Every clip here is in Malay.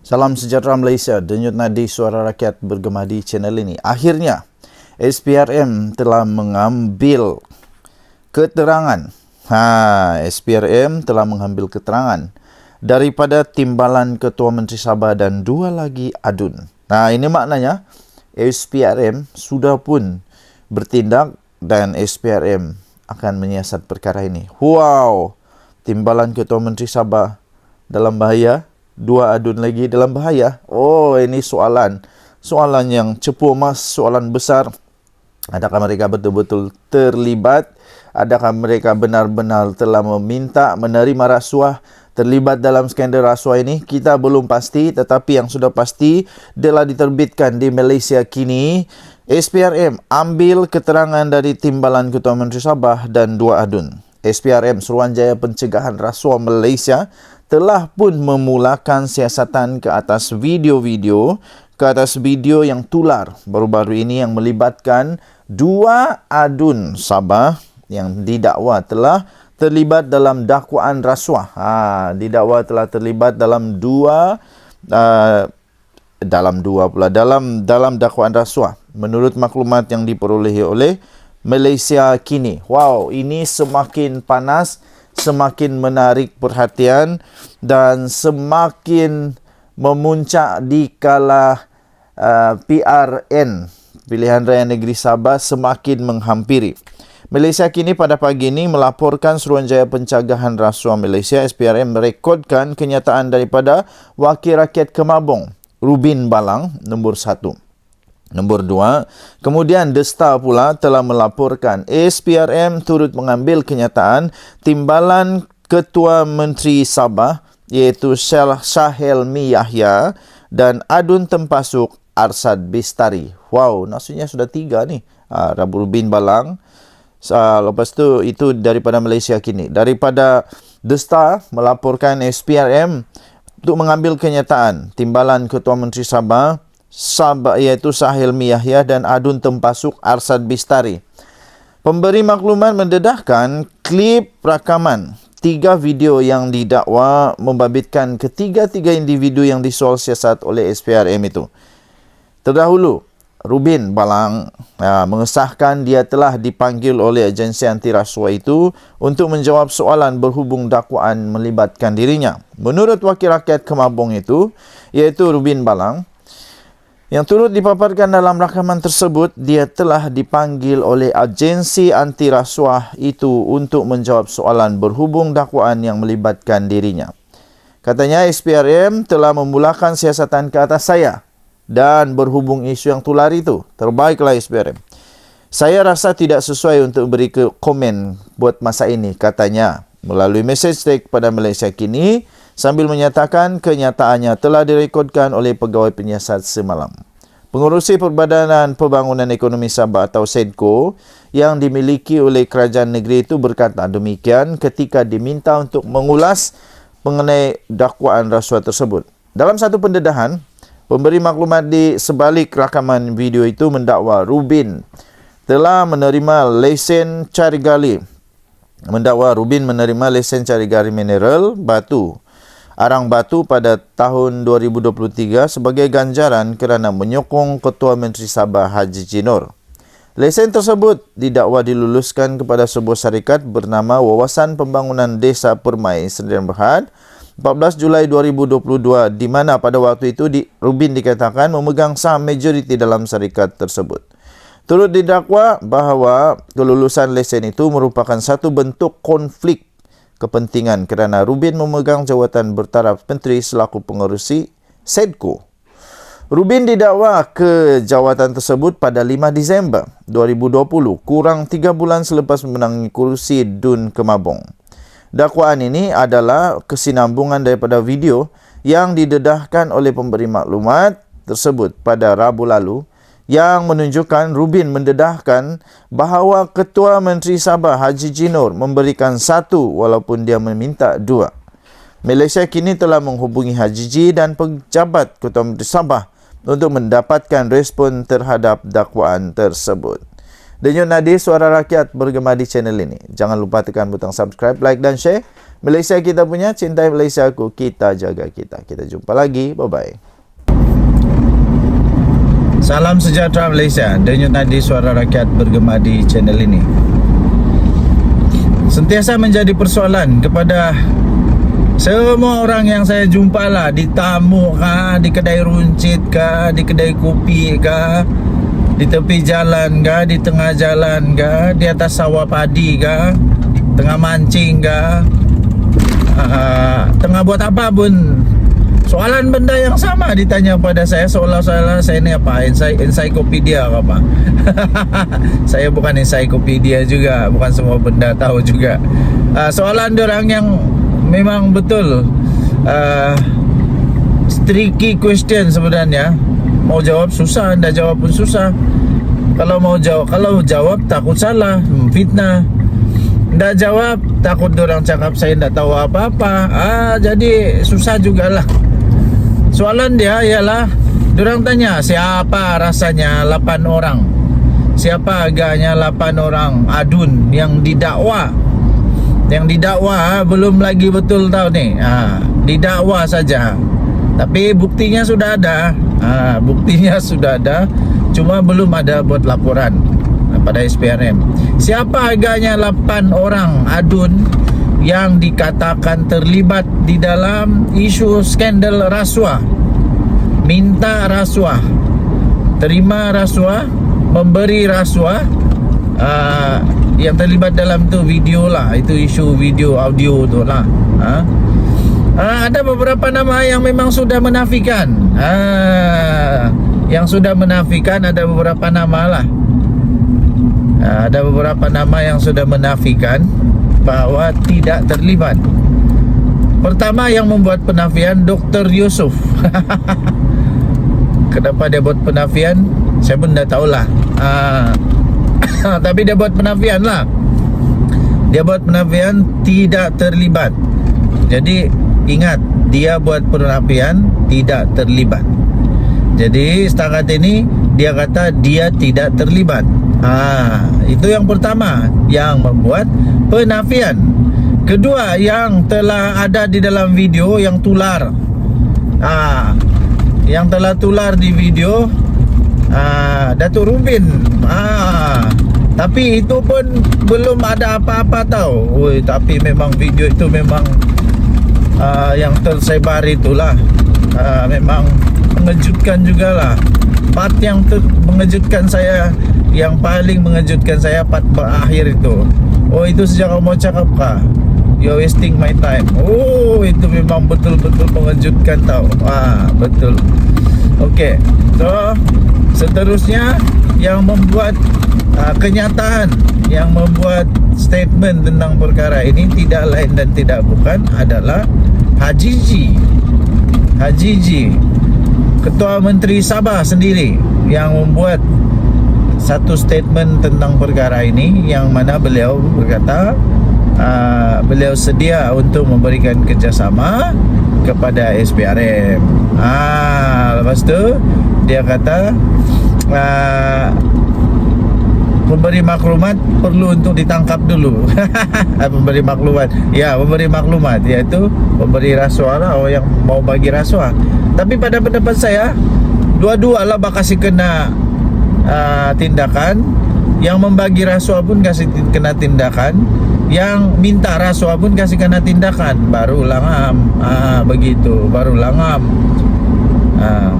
Salam sejahtera Malaysia, denyut nadi suara rakyat bergema di channel ini. Akhirnya, SPRM telah mengambil keterangan. SPRM telah mengambil keterangan daripada timbalan Ketua Menteri Sabah dan 2 lagi adun. Ini maknanya SPRM sudah pun bertindak dan SPRM akan menyiasat perkara ini. Wow, timbalan Ketua Menteri Sabah dalam bahaya. 2 adun lagi dalam bahaya. Oh, ini soalan yang cepu emas, soalan besar. Adakah mereka betul-betul terlibat? Adakah mereka benar-benar telah menerima rasuah, terlibat dalam skandal rasuah ini? Kita belum pasti, tetapi yang sudah pasti telah diterbitkan di Malaysia kini. SPRM ambil keterangan dari timbalan Ketua Menteri Sabah dan 2 adun. SPRM, Suruhanjaya Pencegahan Rasuah Malaysia, telah pun memulakan siasatan ke atas video yang tular baru-baru ini yang melibatkan 2 adun Sabah yang didakwa telah terlibat dalam dakwaan rasuah. Didakwa telah terlibat dalam dalam dakwaan rasuah menurut maklumat yang diperolehi oleh Malaysia kini. Wow, ini semakin panas, semakin menarik perhatian dan semakin memuncak di kala PRN, Pilihan Raya Negeri Sabah, semakin menghampiri. Malaysia kini pada pagi ini melaporkan Suruhanjaya Pencegahan Rasuah Malaysia SPRM merekodkan kenyataan daripada Wakil Rakyat Kemabong Rubin Balang nombor 1. Nombor 2, kemudian The Star pula telah melaporkan SPRM turut mengambil kenyataan timbalan Ketua Menteri Sabah iaitu Syahelmi Yahya dan adun Tempasuk Arsad Bistari. Wow, maksudnya sudah 3 nih. Rubin Balang. Lepas tu itu daripada Malaysia kini. Daripada The Star melaporkan SPRM untuk mengambil kenyataan timbalan Ketua Menteri Sabah iaitu Syahelmi Yahya dan adun Tempasuk Arsad Bistari. Pemberi maklumat mendedahkan klip rakaman 3 video yang didakwa membabitkan ketiga-tiga individu yang disoal siasat oleh SPRM itu. Terdahulu, Rubin Balang mengesahkan dia telah dipanggil oleh agensi anti rasuah itu untuk menjawab soalan berhubung dakwaan melibatkan dirinya. Menurut Wakil Rakyat Kemabong itu, iaitu Rubin Balang, yang turut dipaparkan dalam rakaman tersebut, dia telah dipanggil oleh agensi anti rasuah itu untuk menjawab soalan berhubung dakwaan yang melibatkan dirinya. Katanya SPRM telah memulakan siasatan ke atas saya dan berhubung isu yang tular itu. Terbaiklah SPRM. Saya rasa tidak sesuai untuk beri komen buat masa ini, katanya melalui message tag pada Malaysia kini, sambil menyatakan kenyataannya telah direkodkan oleh pegawai penyiasat semalam. Pengurusi Perbadanan Pembangunan Ekonomi Sabah atau SEDCO yang dimiliki oleh kerajaan negeri itu berkata demikian ketika diminta untuk mengulas mengenai dakwaan rasuah tersebut. Dalam satu pendedahan, pemberi maklumat di sebalik rakaman video itu mendakwa Rubin telah menerima lesen cari gali mineral arang batu pada tahun 2023 sebagai ganjaran kerana menyokong Ketua Menteri Sabah Haji Jinor. Lesen tersebut didakwa diluluskan kepada sebuah syarikat bernama Wawasan Pembangunan Desa Permai Sdn Bhd 14 Julai 2022 di mana pada waktu itu Rubin dikatakan memegang saham majoriti dalam syarikat tersebut. Turut didakwa bahawa kelulusan lesen itu merupakan satu bentuk konflik kepentingan kerana Rubin memegang jawatan bertaraf menteri selaku pengerusi SEDCO. Rubin didakwa ke jawatan tersebut pada 5 Disember 2020, kurang 3 bulan selepas memenangi kursi DUN Kemabong. Dakwaan ini adalah kesinambungan daripada video yang didedahkan oleh pemberi maklumat tersebut pada Rabu lalu yang menunjukkan Rubin mendedahkan bahawa Ketua Menteri Sabah Haji Jinor memberikan 1 walaupun dia meminta 2. Malaysia kini telah menghubungi Haji Ji dan pejabat Ketua Menteri Sabah untuk mendapatkan respon terhadap dakwaan tersebut. Denyut nadi suara rakyat bergema di channel ini. Jangan lupa tekan butang subscribe, like dan share. Malaysia kita punya, cintai Malaysia aku, kita jaga kita. Kita jumpa lagi, bye-bye. Salam sejahtera Malaysia. Denyut nadi suara rakyat bergema di channel ini. Sentiasa menjadi persoalan kepada semua orang yang saya jumpa lah, di tamu kah, di kedai runcit kah, di kedai kopi kah, di tepi jalan kah, di tengah jalan kah, di atas sawah padi kah, tengah mancing kah, tengah buat apa pun, soalan benda yang sama ditanya pada saya, seolah-olah saya ni apa, ensiklopedia ke apa. Saya bukan ensiklopedia juga, bukan semua benda tahu juga. Soalan orang yang memang betul tricky question sebenarnya. Mau jawab susah, anda jawab pun susah. Kalau jawab takut salah, fitnah. Ndak jawab takut orang cakap saya ndak tahu apa-apa. Jadi susah jugalah. Soalan dia ialah, orang tanya siapa rasanya 8 orang, siapa agaknya 8 orang adun yang didakwa. Yang didakwa belum lagi betul tahu ni. Didakwa saja. Tapi buktinya sudah ada. Buktinya sudah ada. Cuma belum ada buat laporan pada SPRM. Siapa agaknya 8 orang adun yang dikatakan terlibat di dalam isu skandal rasuah, minta rasuah, terima rasuah, memberi rasuah. Yang terlibat dalam tu video lah, itu isu video audio tu lah. Ada beberapa nama yang memang sudah menafikan. Yang sudah menafikan ada beberapa nama lah. Ada beberapa nama yang sudah menafikan bahwa tidak terlibat. Pertama yang membuat penafian Dr. Yusuf. Kenapa dia buat penafian? Saya pun dah tahulah. Tapi dia buat penafian lah. Dia buat penafian tidak terlibat. Jadi ingat, dia buat penafian tidak terlibat. Jadi setakat ini dia kata dia tidak terlibat. Itu yang pertama yang membuat penafian. Kedua, yang telah ada di dalam video yang tular. Yang telah tular di video Datuk Rubin. Tapi itu pun belum ada apa-apa tahu. Tapi memang video itu memang yang tersebar itulah memang mengejutkan jugalah. Part yang mengejutkan saya, yang paling mengejutkan saya part berakhir itu. Itu sejak kamu cakap kah? You're wasting my time. Itu memang betul-betul mengejutkan tahu. Betul. Okey. So seterusnya yang membuat kenyataan, yang membuat statement tentang perkara ini tidak lain dan tidak bukan adalah Haji G, Ketua Menteri Sabah sendiri, yang membuat satu statement tentang perkara ini, yang mana beliau berkata beliau sedia untuk memberikan kerjasama kepada SPRM. Lepas tu dia kata pemberi maklumat perlu untuk ditangkap dulu. Pemberi maklumat, memberi maklumat, iaitu pemberi rasuah lah, orang yang mau bagi rasuah. Tapi pada pendapat saya, dua-dua lah bakal kena tindakan. Yang membagi rasuah pun kasih kena tindakan, yang minta rasuah pun kasih kena tindakan. Barulah ngam. Begitu, barulah ngam.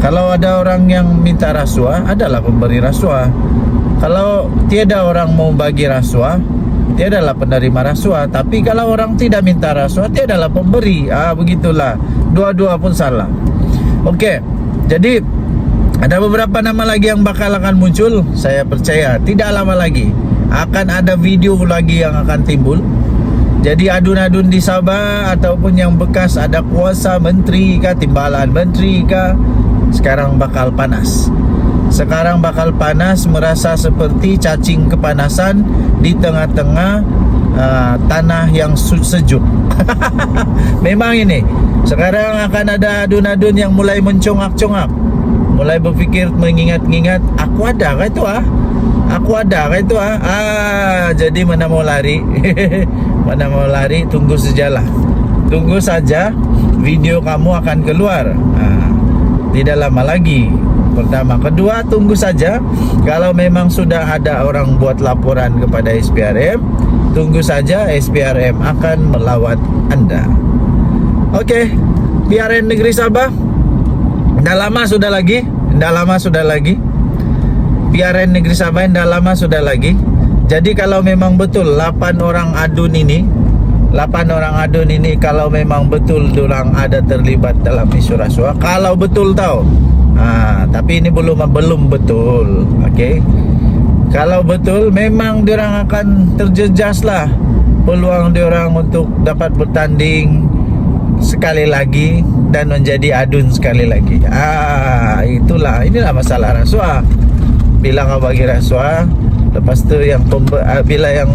Kalau ada orang yang minta rasuah, adalah pemberi rasuah. Kalau tiada orang mau bagi rasuah, tiadalah penerima rasuah. Tapi kalau orang tidak minta rasuah, tiadalah pemberi. Begitulah. Dua-dua pun salah. Okey. Jadi ada beberapa nama lagi yang bakal akan muncul. Saya percaya tidak lama lagi akan ada video lagi yang akan timbul. Jadi adun-adun di Sabah ataupun yang bekas ada kuasa menteri kah, timbalan menteri kah, sekarang bakal panas. Sekarang bakal panas, merasa seperti cacing kepanasan di tengah-tengah tanah yang sejuk. Memang ini sekarang akan ada adun-adun yang mulai mencongak-congak, mulai berfikir, mengingat-ingat, aku ada kah itu Aku ada kan itu jadi mana mau lari. Mana mau lari, tunggu sajalah. Tunggu saja video kamu akan keluar. Tidak lama lagi. Pertama, kedua, tunggu saja. Kalau memang sudah ada orang buat laporan kepada SPRM, tunggu saja SPRM akan melawat Anda. Oke, PRN Negeri Sabah. Dah lama sudah lagi. PRN Negeri Sabah dah lama sudah lagi. Jadi kalau memang betul 8 orang adun ini kalau memang betul diorang ada terlibat dalam isu rasuah, kalau betul tahu. Tapi ini belum betul. Okey. Kalau betul memang diorang akan terjejas lah peluang diorang untuk dapat bertanding sekali lagi dan menjadi adun sekali lagi. Inilah masalah rasuah. Bila kau bagi rasuah, lepas tu bila yang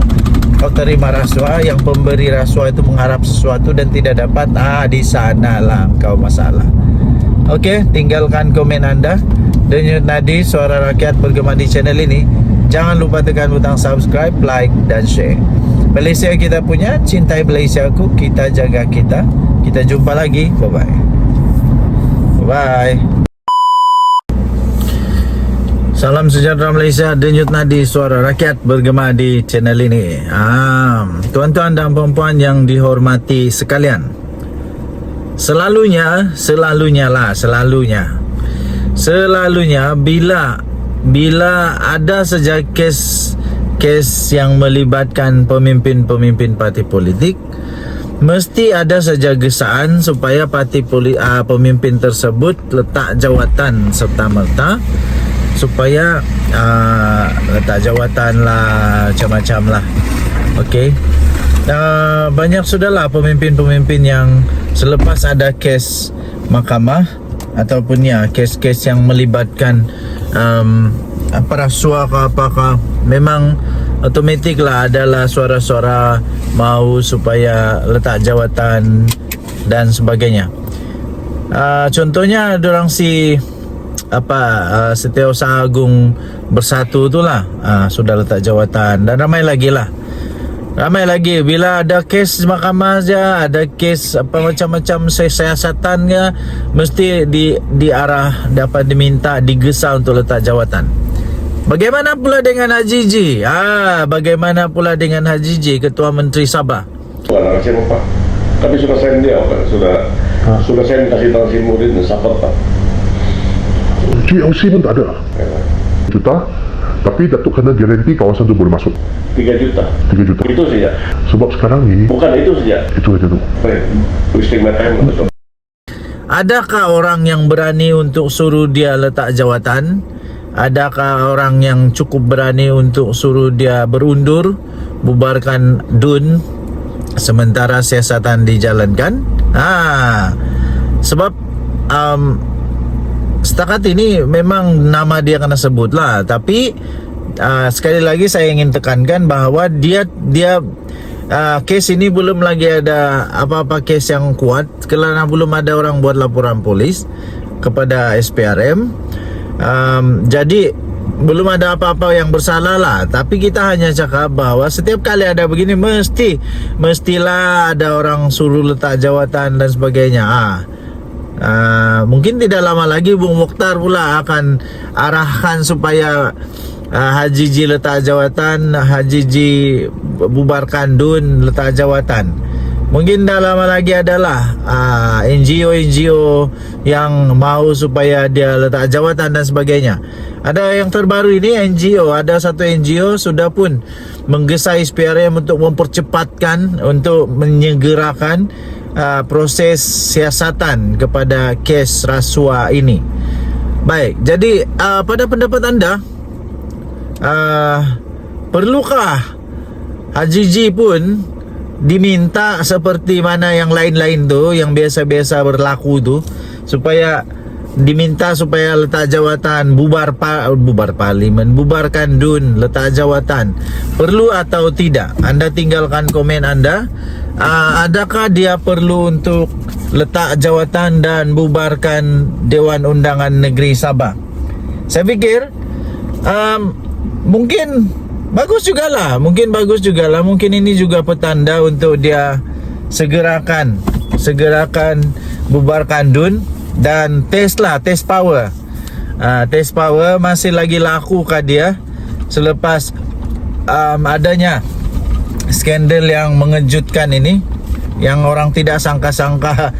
kau terima rasuah, yang pemberi rasuah itu mengharap sesuatu dan tidak dapat, di sanalah kau masalah. Okey, tinggalkan komen anda. Denyut Nadi, suara rakyat bergema di channel ini. Jangan lupa tekan butang subscribe, like dan share. Malaysia kita punya, cintai Malaysiaku, kita jaga kita. Kita jumpa lagi. Bye-bye. Bye. Salam sejahtera Malaysia, Denyut Nadi, suara rakyat bergema di channel ini. Tuan-tuan dan puan-puan yang dihormati sekalian, selalunya bila ada saja kes yang melibatkan pemimpin parti politik, mesti ada saja gesaan supaya pemimpin tersebut letak jawatan serta-merta, supaya letak jawatan lah, macam-macam lah. Okey. Banyak sudahlah pemimpin-pemimpin yang selepas ada kes mahkamah ataupun kes-kes yang melibatkan rasuah ke apakah, memang automatik lah adalah suara-suara mau supaya letak jawatan dan sebagainya. Contohnya dorang Setiausaha Agung Bersatu itulah sudah letak jawatan, dan ramai lagi bila ada kes mahkamah saja, ada kes macam-macam siasatan mesti diarah, dapat diminta, digesa untuk letak jawatan. Bagaimana pula dengan Haji Ji? Bagaimana pula dengan Haji Ji, Ketua Menteri Sabah? Siapa Pak? Kami sudah send dia Pak, sudah send kasih tahu si murid dan sahabat Pak. GLC pun tak ada. Juta, tapi Datuk kena garanti kawasan tu boleh masuk. 3 juta. Itu saja. Sebab sekarang ni bukan itu saja. Itu saja tu. Wasting my time. Adakah orang yang berani untuk suruh dia letak jawatan? Adakah orang yang cukup berani untuk suruh dia berundur, bubarkan DUN sementara siasatan dijalankan? Sebab setakat ini memang nama dia kena sebut lah. Tapi sekali lagi saya ingin tekankan bahawa dia kes ini belum lagi ada apa-apa kes yang kuat, kerana belum ada orang buat laporan polis kepada SPRM. Jadi belum ada apa-apa yang bersalah lah. Tapi kita hanya cakap bahawa setiap kali ada begini mestilah ada orang suruh letak jawatan dan sebagainya. Mungkin tidak lama lagi Bung Mokhtar pula akan arahkan supaya Haji Ji letak jawatan, Haji Ji bubarkan DUN, letak jawatan. Mungkin dah lama lagi adalah NGO yang mau supaya dia letak jawatan dan sebagainya. Ada yang terbaru ini NGO, ada satu NGO sudah pun menggesa SPRM untuk mempercepatkan, untuk menyegerakan proses siasatan kepada kes rasuah ini. Baik, jadi pada pendapat anda, perlukah Haji Ji pun diminta seperti mana yang lain-lain tu, yang biasa-biasa berlaku tu, supaya diminta supaya letak jawatan, bubar parlimen, bubarkan DUN, letak jawatan? Perlu atau tidak? Anda tinggalkan komen anda. Adakah dia perlu untuk letak jawatan dan bubarkan Dewan Undangan Negeri Sabah? Saya fikir mungkin bagus jugalah. Mungkin ini juga petanda untuk dia segerakan bubarkan DUN dan test power. Test power masih lagi laku kah dia selepas adanya skandal yang mengejutkan ini, yang orang tidak sangka-sangka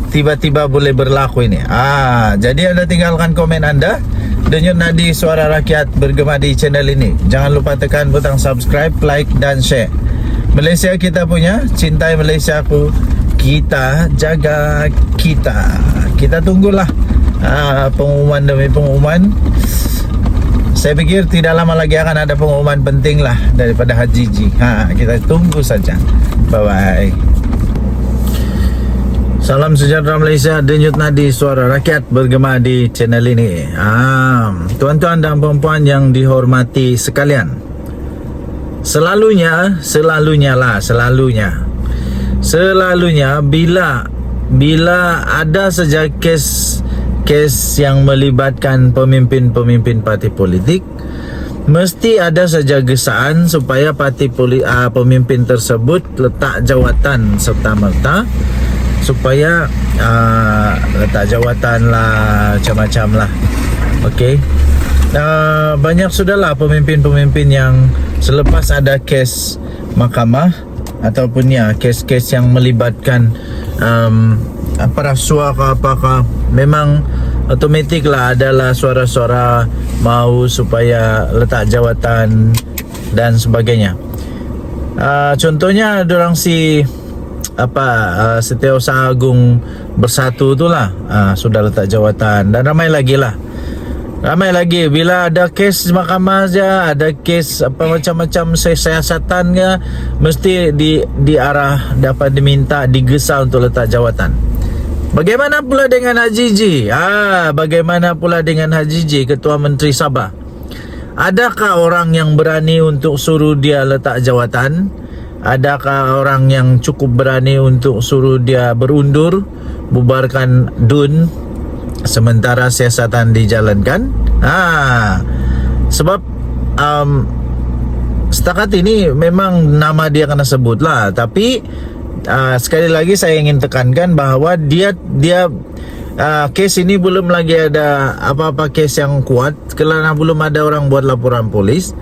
tiba-tiba boleh berlaku ini. Jadi anda tinggalkan komen anda. Denyut nadi suara rakyat bergema di channel ini. Jangan lupa tekan butang subscribe, like dan share. Malaysia kita punya, cintai Malaysiaku. Kita jaga kita. Kita tunggulah pengumuman demi pengumuman. Saya pikir tidak lama lagi akan ada pengumuman penting lah daripada Hajiji. Kita tunggu saja. Bye-bye. Salam sejahtera Malaysia, denyut nadi suara rakyat bergema di channel ini. Tuan-tuan dan puan-puan yang dihormati sekalian, selalunya bila ada saja kes yang melibatkan pemimpin parti politik, mesti ada saja gesaan supaya pemimpin tersebut letak jawatan serta-merta, supaya letak jawatan lah, macam-macam lah. Okey, banyak sudahlah pemimpin-pemimpin yang selepas ada kes mahkamah ataupun kes-kes yang melibatkan rasuah ke apakah, memang otomatik lah adalah suara-suara mau supaya letak jawatan dan sebagainya. Contohnya dorang Setiausaha Agung Bersatu itulah sudah letak jawatan, dan ramai lagi bila ada kes mahkamah saja, ada kes macam-macam siasatan ke, mesti diarah, dapat diminta, digesa untuk letak jawatan. Bagaimana pula dengan Hajiji? Bagaimana pula dengan Hajiji, Ketua Menteri Sabah? Adakah orang yang berani untuk suruh dia letak jawatan? Adakah orang yang cukup berani untuk suruh dia berundur, bubarkan DUN sementara siasatan dijalankan? Sebab setakat ini memang nama dia kena sebut lah. Tapi sekali lagi saya ingin tekankan bahawa dia kes ini belum lagi ada apa-apa kes yang kuat, kerana belum ada orang buat laporan polis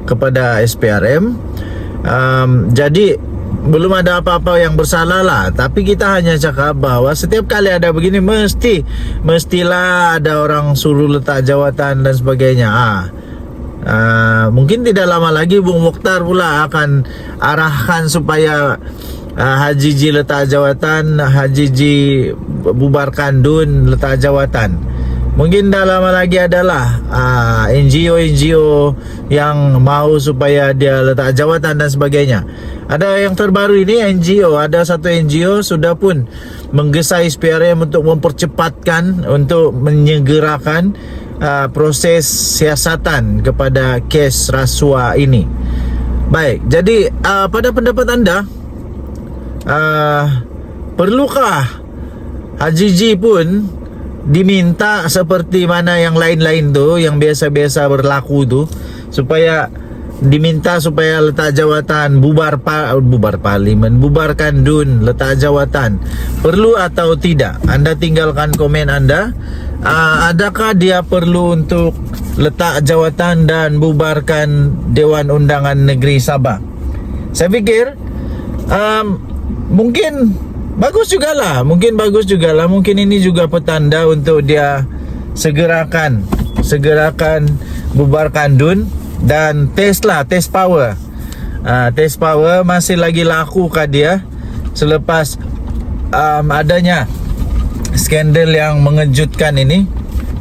kepada SPRM. Jadi belum ada apa-apa yang bersalah lah. Tapi kita hanya cakap bahawa setiap kali ada begini mestilah ada orang suruh letak jawatan dan sebagainya. Mungkin tidak lama lagi Bung Mokhtar pula akan arahkan supaya Hajiji letak jawatan, Hajiji bubarkan DUN, letak jawatan. Mungkin dah lama lagi adalah NGO yang mau supaya dia letak jawatan dan sebagainya. Ada yang terbaru ini NGO, ada satu NGO sudah pun menggesa SPRM untuk mempercepatkan, untuk menyegerakan proses siasatan kepada kes rasuah ini. Baik, jadi pada pendapat anda, perlukah Hajiji pun diminta seperti mana yang lain-lain tu, yang biasa-biasa berlaku tu, supaya diminta supaya letak jawatan, bubar parlimen, bubarkan DUN, letak jawatan? Perlu atau tidak? Anda tinggalkan komen anda. Adakah dia perlu untuk letak jawatan dan bubarkan Dewan Undangan Negeri Sabah? Saya fikir mungkin bagus jugalah. Mungkin ini juga petanda untuk dia segerakan bubarkan DUN dan test power. Test power masih lagi laku kah dia selepas adanya skandal yang mengejutkan ini,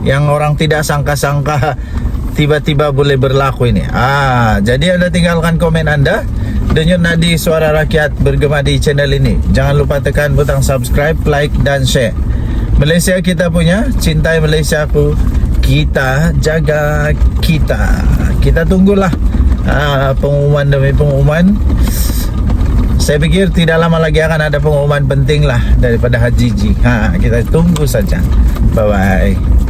yang orang tidak sangka-sangka tiba-tiba boleh berlaku ini. Jadi anda tinggalkan komen anda. Denyut nadi suara rakyat bergema di channel ini. Jangan lupa tekan butang subscribe, like dan share. Malaysia kita punya, cintai Malaysiaku. Kita jaga kita. Kita tunggulah pengumuman demi pengumuman. Saya pikir tidak lama lagi akan ada pengumuman penting lah daripada Hajiji. Kita tunggu saja. Bye-bye.